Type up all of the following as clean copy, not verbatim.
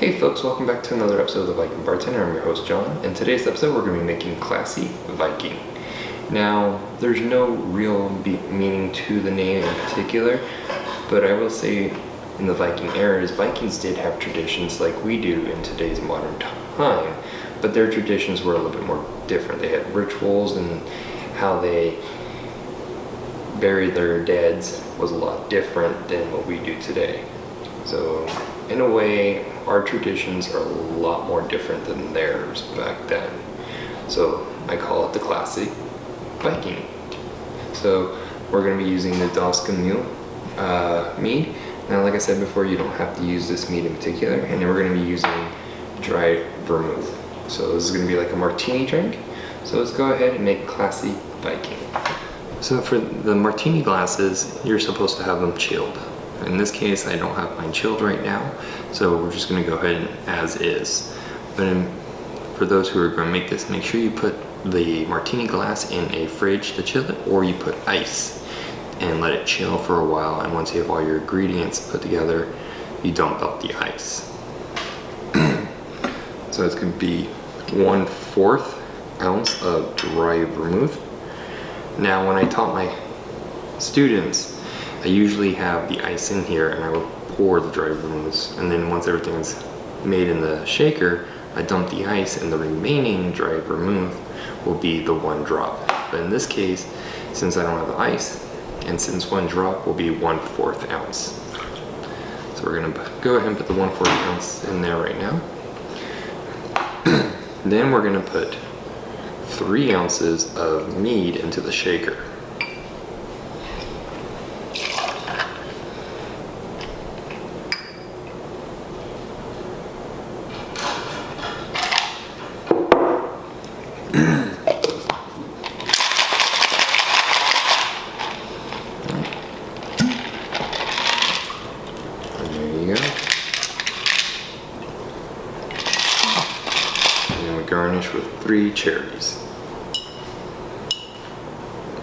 Hey folks, welcome back to another episode of the Viking Bartender. I'm your host John. In today's episode we're going to be making Classie Viking. Now, there's no real meaning to the name in particular, but I will say in the Viking eras, Vikings did have traditions like we do in today's modern time, but their traditions were a little bit more different. They had rituals, and how they buried their deads was a lot different than what we do today. So in a way, our traditions are a lot more different than theirs back then. So I call it the Classie Viking. So we're going to be using the Danske Mule mead. Now, like I said before, you don't have to use this mead in particular, and then we're going to be using dry vermouth. So this is going to be like a martini drink. So let's go ahead and make Classie Viking. So for the martini glasses, you're supposed to have them chilled. In this case, I don't have mine chilled right now, so we're just going to go ahead and as is. But for those who are going to make this, make sure you put the martini glass in a fridge to chill it, or you put ice and let it chill for a while, and once you have all your ingredients put together, you dump out the ice. So it's going to be 1/4 ounce of dry vermouth. Now, when I taught my students, I usually have the ice in here and I will pour the dry vermouth, and then once everything's made in the shaker, I dump the ice, and the remaining dry vermouth will be the 1 drop. But in this case, since I don't have the ice, and since 1 drop will be 1/4 ounce. So we're gonna go ahead and put the 1/4 ounce in there right now. Then we're gonna put 3 ounces of mead into the shaker. Garnish with 3 cherries.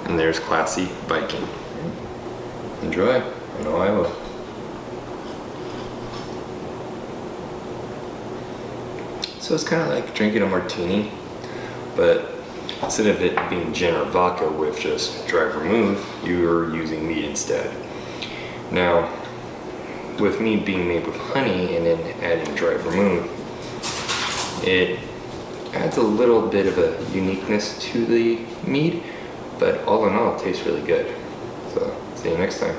And there's Classie Viking. Enjoy. I know I will. So it's kind of like drinking a martini, but instead of it being gin or vodka with just dry vermouth, you're using mead instead. Now, with mead being made with honey and then adding dry vermouth, it adds a little bit of a uniqueness to the mead, but all in all, it tastes really good. So, see you next time.